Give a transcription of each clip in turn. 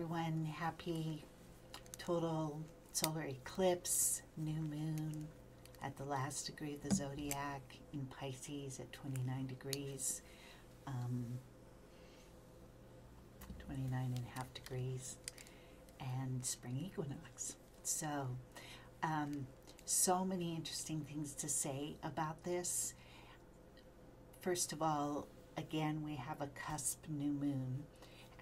everyone. Happy total solar eclipse, new moon at the last degree of the zodiac in Pisces at 29 degrees, 29 and a half degrees, and spring equinox. So many interesting things to say about this. First of all, again, we have a cusp new moon,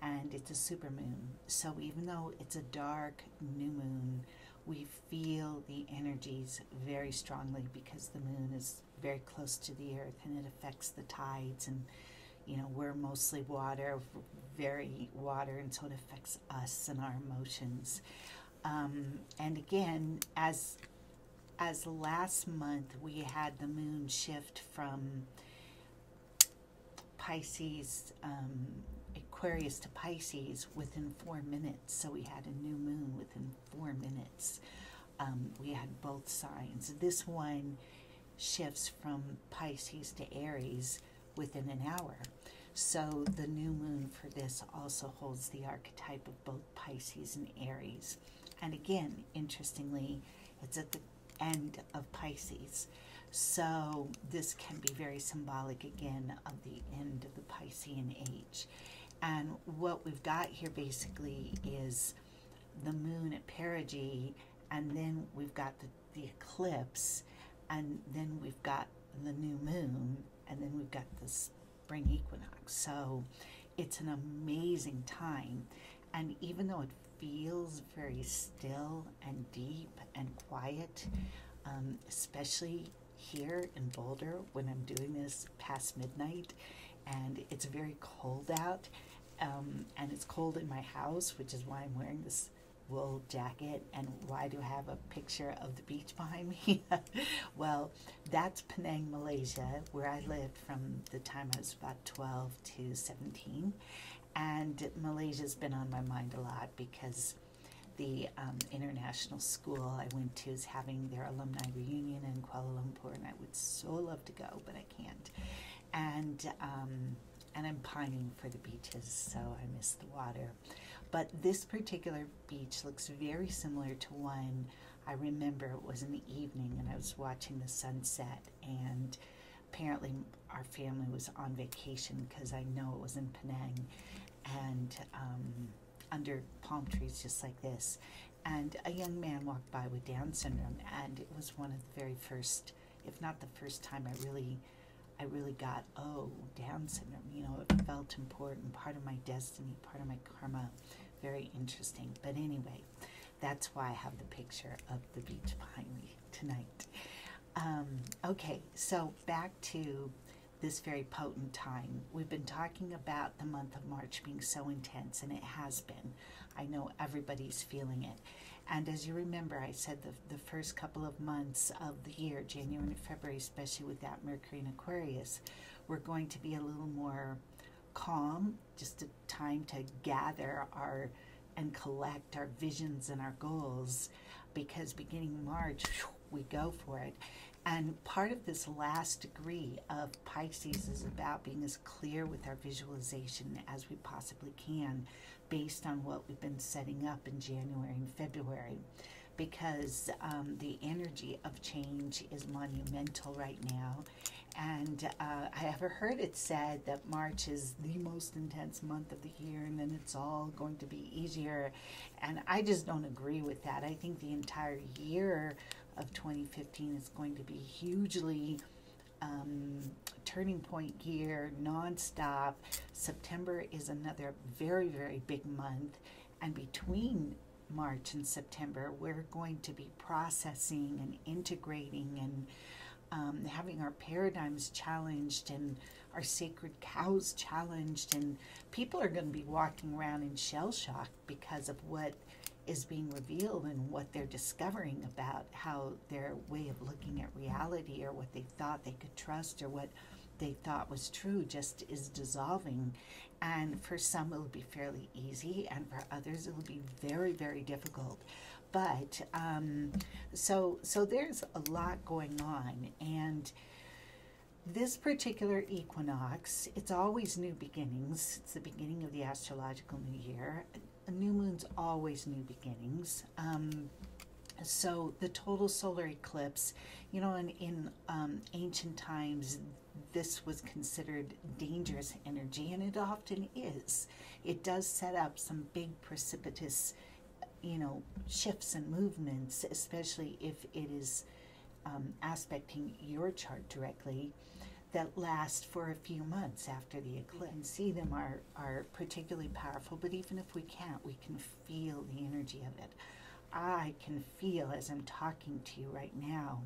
and it's a supermoon. So even though it's a dark new moon, we feel the energies very strongly because the moon is very close to the earth and it affects the tides, and we're mostly water, very water, and so it affects us and our emotions. And again, as last month we had the moon shift from Pisces, Aquarius to Pisces within 4 minutes. So we had a new moon within 4 minutes. We had both signs. This one shifts from Pisces to Aries within an hour. So the new moon for this also holds the archetype of both Pisces and Aries. And again, interestingly, it's at the end of Pisces. So this can be very symbolic again of the end of the Piscean age. And what we've got here basically is the moon at perigee, and then we've got the eclipse, and then we've got the new moon, and then we've got the spring equinox. So it's an amazing time. And even though it feels very still and deep and quiet, especially here in Boulder when I'm doing this past midnight, and it's very cold out, and it's cold in my house, which is why I'm wearing this wool jacket. And why do I have a picture of the beach behind me? Well, that's Penang, Malaysia, where I lived from the time I was about 12 to 17. And Malaysia's been on my mind a lot because the international school I went to is having their alumni reunion in Kuala Lumpur, and I would so love to go, but I can't. And I'm pining for the beaches, so I miss the water. But this particular beach looks very similar to one I remember. It was in the evening, and I was watching the sunset, and apparently our family was on vacation because I know it was in Penang, and under palm trees just like this. And a young man walked by with Down syndrome, and it was one of the very first, if not the first time, I really got, oh, Down syndrome. It felt important, part of my destiny, part of my karma. Very interesting. But anyway, that's why I have the picture of the beach behind me tonight. Okay, so back to this very potent time. We've been talking about the month of March being so intense, and it has been. I know everybody's feeling it. And as you remember, I said the first couple of months of the year, January and February, especially with that Mercury in Aquarius, we're going to be a little more calm, just a time to gather and collect our visions and our goals, because beginning March, we go for it. And part of this last degree of Pisces is about being as clear with our visualization as we possibly can, based on what we've been setting up in January and February, because the energy of change is monumental right now. And I have heard it said that March is the most intense month of the year, and then it's all going to be easier. And I just don't agree with that. I think the entire year of 2015 is going to be hugely turning point year, nonstop. September is another very, very big month, and between March and September, we're going to be processing and integrating and having our paradigms challenged and our sacred cows challenged, and people are going to be walking around in shell shock because of what is being revealed and what they're discovering about how their way of looking at reality, or what they thought they could trust, or what they thought was true, just is dissolving. And for some it'll be fairly easy, and for others it'll be very, very difficult. But so there's a lot going on, and this particular equinox, it's always new beginnings. It's the beginning of the astrological new year. New moon one's always new beginnings. So the total solar eclipse, you know, in ancient times, this was considered dangerous energy, and it often is. It does set up some big precipitous, you know, shifts and movements, especially if it is aspecting your chart directly, that last for a few months after the eclipse. And see them are particularly powerful, but even if we can't, we can feel the energy of it. I can feel, as I'm talking to you right now,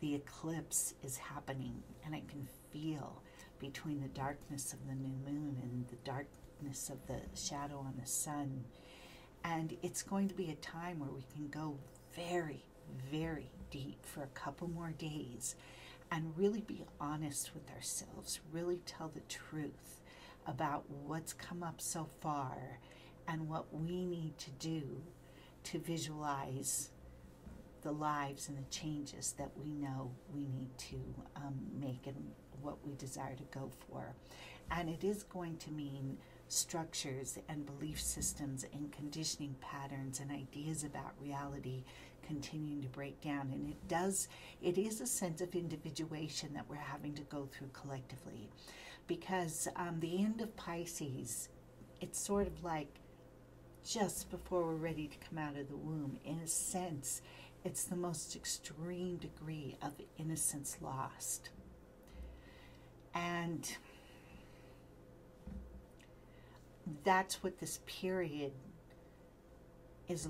the eclipse is happening, and I can feel between the darkness of the new moon and the darkness of the shadow on the sun. And it's going to be a time where we can go very, very deep for a couple more days and really be honest with ourselves, really tell the truth about what's come up so far and what we need to do to visualize the lives and the changes that we know we need to make and what we desire to go for. And it is going to mean structures and belief systems and conditioning patterns and ideas about reality continuing to break down. And it is a sense of individuation that we're having to go through collectively, because the end of Pisces, it's sort of like just before we're ready to come out of the womb. In a sense, it's the most extreme degree of innocence lost. And that's what this period is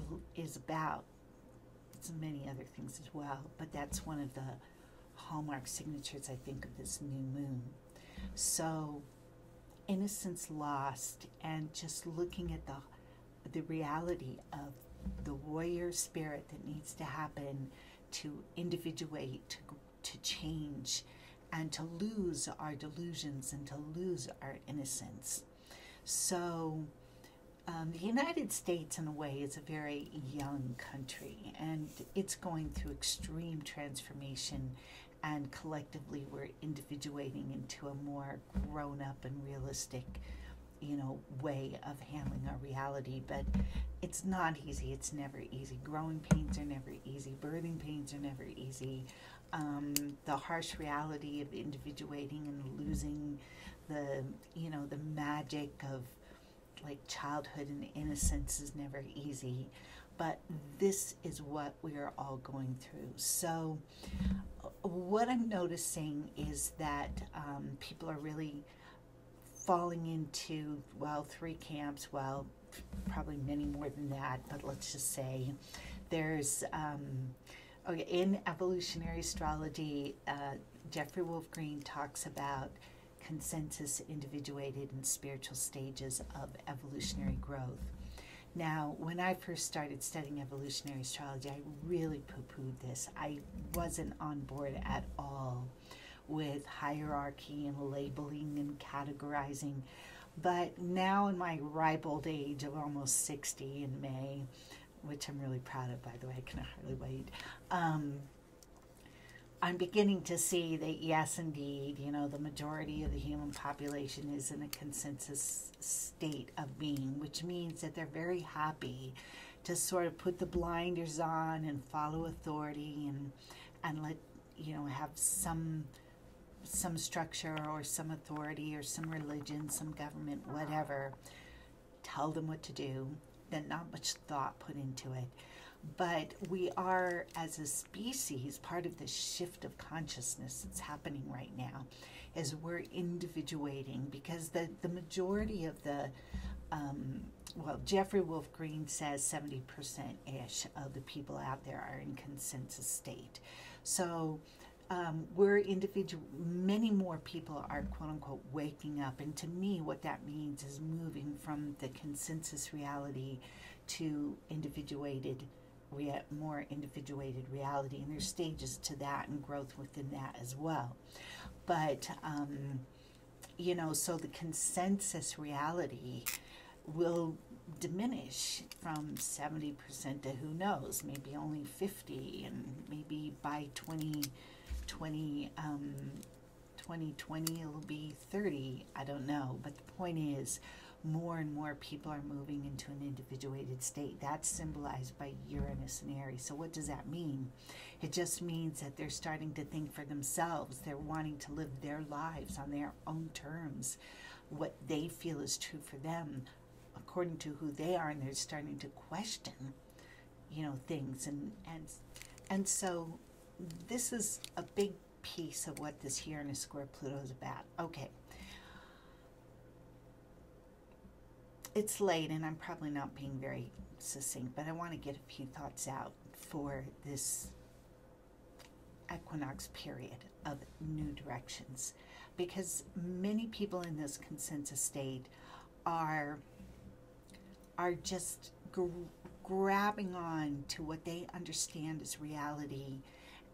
about. It's many other things as well, but that's one of the hallmark signatures, I think, of this new moon. So innocence lost, and just looking at the reality of the warrior spirit that needs to happen to individuate, to change, and to lose our delusions and to lose our innocence. So the United States, in a way, is a very young country, and it's going through extreme transformation, and collectively we're individuating into a more grown-up and realistic, you know, way of handling our reality. But it's not easy. It's never easy. Growing pains are never easy. Birthing pains are never easy. The harsh reality of individuating and losing the, you know, the magic of like childhood and innocence is never easy. But this is what we are all going through. So what I'm noticing is that people are really falling into, well, 3 camps, well, probably many more than that, but let's just say there's, in evolutionary astrology, Jeffrey Wolf Green talks about consensus, individuated, and spiritual stages of evolutionary growth. Now, when I first started studying evolutionary astrology, I really poo-pooed this. I wasn't on board at all with hierarchy and labeling and categorizing. But now, in my ripe old age of almost 60 in May, which I'm really proud of, by the way, I can hardly wait, I'm beginning to see that, yes, indeed, you know, the majority of the human population is in a consensus state of being, which means that they're very happy to sort of put the blinders on and follow authority and let, you know, have some structure or some authority or some religion, some government, whatever, tell them what to do, then not much thought put into it. But we are, as a species, part of the shift of consciousness that's happening right now, is we're individuating, because the majority of the, Jeffrey Wolf Green says 70%-ish of the people out there are in consensus state. So we're individual. Many more people are, quote unquote, waking up. And to me, what that means is moving from the consensus reality to more individuated reality. And there's stages to that and growth within that as well. But, you know, so the consensus reality will diminish from 70% to, who knows, maybe only 50, and maybe by 2020 it'll be 30, I don't know. But the point is, more and more people are moving into an individuated state. That's symbolized by Uranus and Aries. So what does that mean? It just means that they're starting to think for themselves. They're wanting to live their lives on their own terms, what they feel is true for them, according to who they are, and they're starting to question, things. And so this is a big piece of what this Uranus square Pluto is about. Okay. It's late, and I'm probably not being very succinct, but I want to get a few thoughts out for this equinox period of new directions, because many people in this consensus state are just grabbing on to what they understand as reality,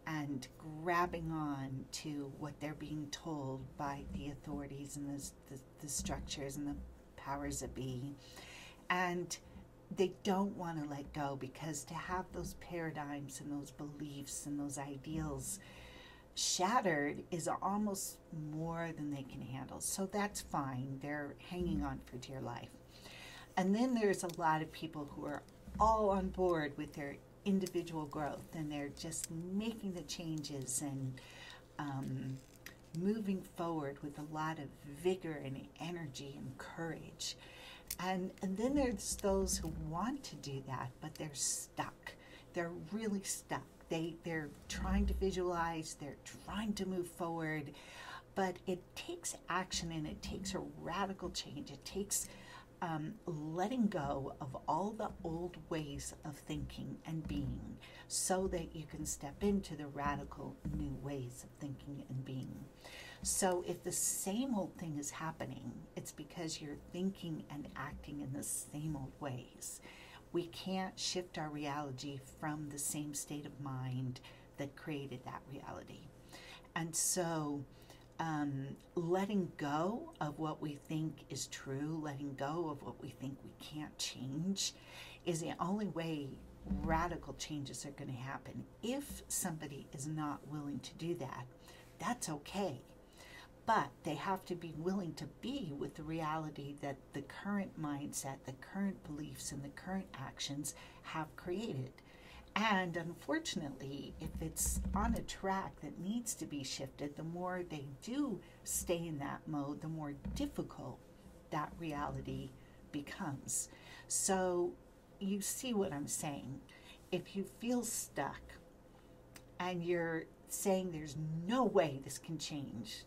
and grabbing on to what they're being told by the authorities and the structures and the powers that be, and they don't want to let go, because to have those paradigms and those beliefs and those ideals shattered is almost more than they can handle. So that's fine. They're hanging on for dear life. And then there's a lot of people who are all on board with their individual growth, and they're just making the changes and moving forward with a lot of vigor and energy and courage. And then there's those who want to do that, but they're stuck. They're really stuck. They're trying to visualize, they're trying to move forward, but it takes action, and it takes a radical change. It takes letting go of all the old ways of thinking and being, so that you can step into the radical new ways of thinking and being. So if the same old thing is happening, it's because you're thinking and acting in the same old ways. We can't shift our reality from the same state of mind that created that reality. And so letting go of what we think is true, letting go of what we think we can't change, is the only way radical changes are going to happen. If somebody is not willing to do that, that's okay. But they have to be willing to be with the reality that the current mindset, the current beliefs, and the current actions have created. And unfortunately, if it's on a track that needs to be shifted, the more they do stay in that mode, the more difficult that reality becomes. So you see what I'm saying. If you feel stuck and you're saying there's no way this can change,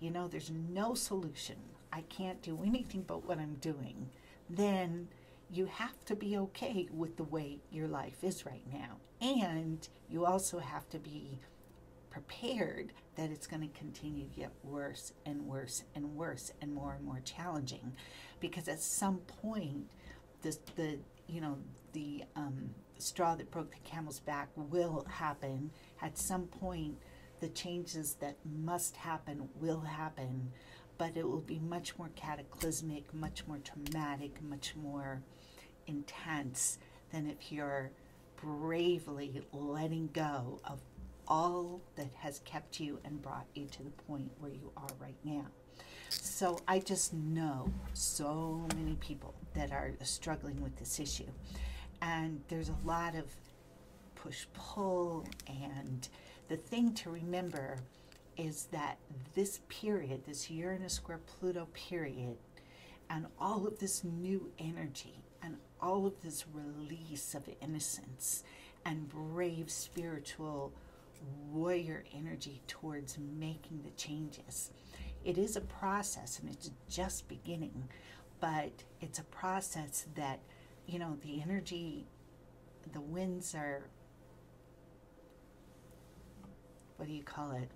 there's no solution, I can't do anything but what I'm doing, then you have to be okay with the way your life is right now. And you also have to be prepared that it's going to continue to get worse and worse and worse and more challenging. Because at some point, the straw that broke the camel's back will happen. At some point, the changes that must happen will happen, but it will be much more cataclysmic, much more traumatic, much more intense than if you're bravely letting go of all that has kept you and brought you to the point where you are right now. So I just know so many people that are struggling with this issue, and there's a lot of push-pull, and the thing to remember is that this period, this Uranus square Pluto period, and all of this new energy and all of this release of innocence and brave spiritual warrior energy towards making the changes, it is a process, and it's just beginning, but it's a process that, the energy, the winds are, what do you call it?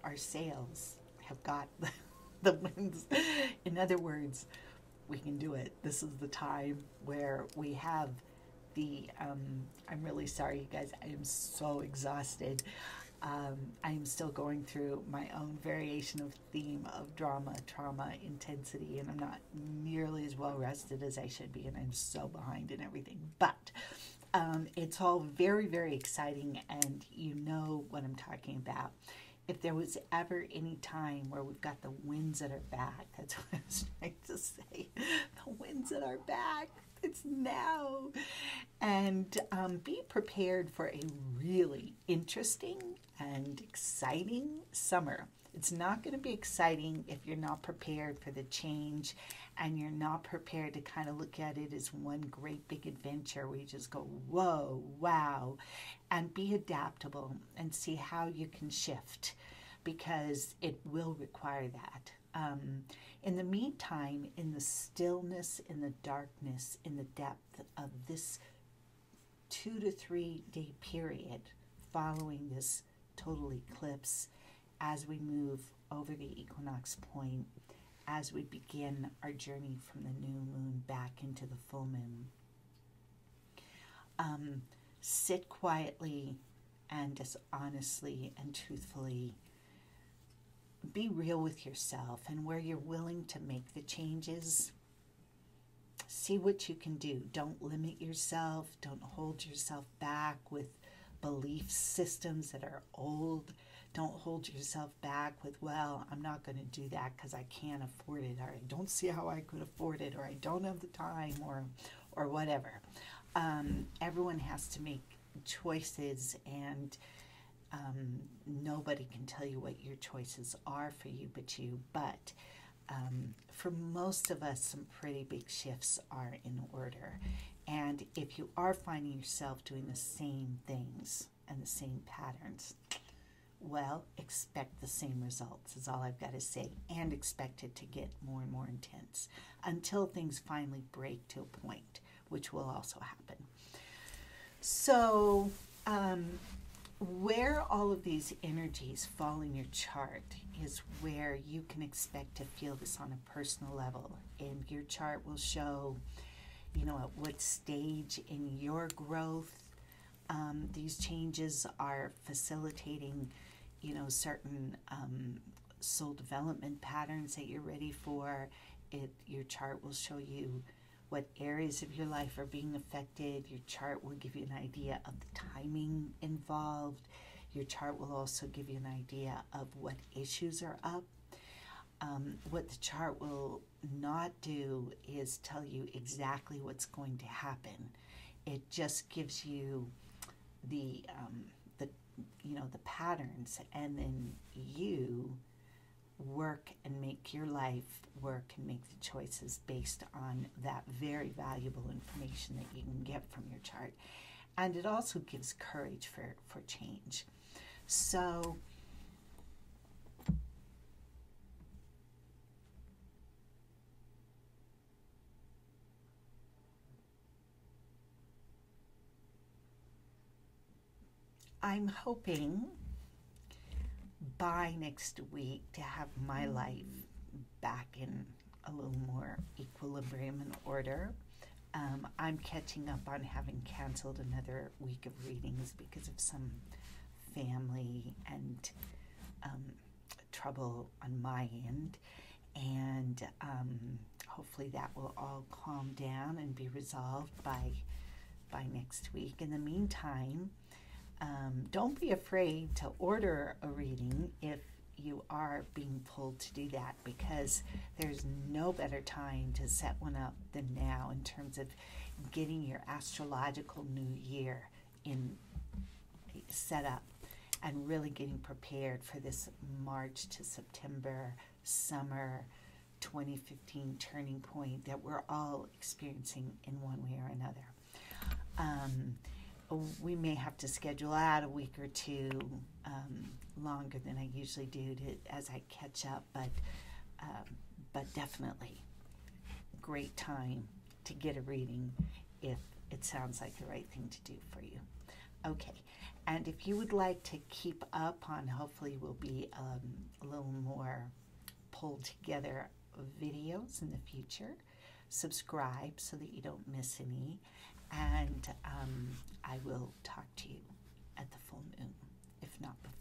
Our sails have got the winds. In other words, we can do it. This is the time where we have the, I'm really sorry, you guys, I am so exhausted. I am still going through my own variation of theme of drama, trauma, intensity, and I'm not nearly as well rested as I should be, and I'm so behind in everything. But it's all very, very exciting, and you know what I'm talking about. if there was ever any time where we've got the winds at our back, that's what I was trying to say. The winds at our back. It's now. And be prepared for a really interesting and exciting summer. It's not going to be exciting if you're not prepared for the change and you're not prepared to kind of look at it as one great big adventure where you just go, whoa, wow, and be adaptable and see how you can shift, because it will require that. In the meantime, in the stillness, in the darkness, in the depth of this 2 to 3 day period following this total eclipse, as we move over the equinox point, as we begin our journey from the new moon back into the full moon, sit quietly and as honestly and truthfully. Be real with yourself, and where you're willing to make the changes, see what you can do. Don't limit yourself. Don't hold yourself back with belief systems that are old. Don't hold yourself back with, well, I'm not going to do that because I can't afford it, or I don't see how I could afford it, or I don't have the time, or whatever. Everyone has to make choices, and nobody can tell you what your choices are for you but you. But for most of us, some pretty big shifts are in order. And if you are finding yourself doing the same things and the same patterns, well, expect the same results is all I've got to say, and expect it to get more and more intense until things finally break to a point, which will also happen. So, where all of these energies fall in your chart is where you can expect to feel this on a personal level. And your chart will show, you know, at what stage in your growth these changes are facilitating, you know, certain soul development patterns that you're ready for. Your chart will show you what areas of your life are being affected. Your chart will give you an idea of the timing involved. Your chart will also give you an idea of what issues are up. What the chart will not do is tell you exactly what's going to happen. It just gives you the patterns, and then you work and make your life work and make the choices based on that very valuable information that you can get from your chart. And it also gives courage for change. So I'm hoping by next week to have my life back in a little more equilibrium and order. I'm catching up on having canceled another week of readings because of some family and trouble on my end, and hopefully that will all calm down and be resolved by next week. In the meantime, don't be afraid to order a reading if you are being pulled to do that, because there's no better time to set one up than now in terms of getting your astrological new year set up and really getting prepared for this March to September summer 2015 turning point that we're all experiencing in one way or another. We may have to schedule out a week or two longer than I usually do as I catch up, but definitely great time to get a reading if it sounds like the right thing to do for you. Okay, and if you would like to keep up on, hopefully we'll be a little more pulled together videos in the future, subscribe so that you don't miss any, and I will talk to you at the full moon, if not before.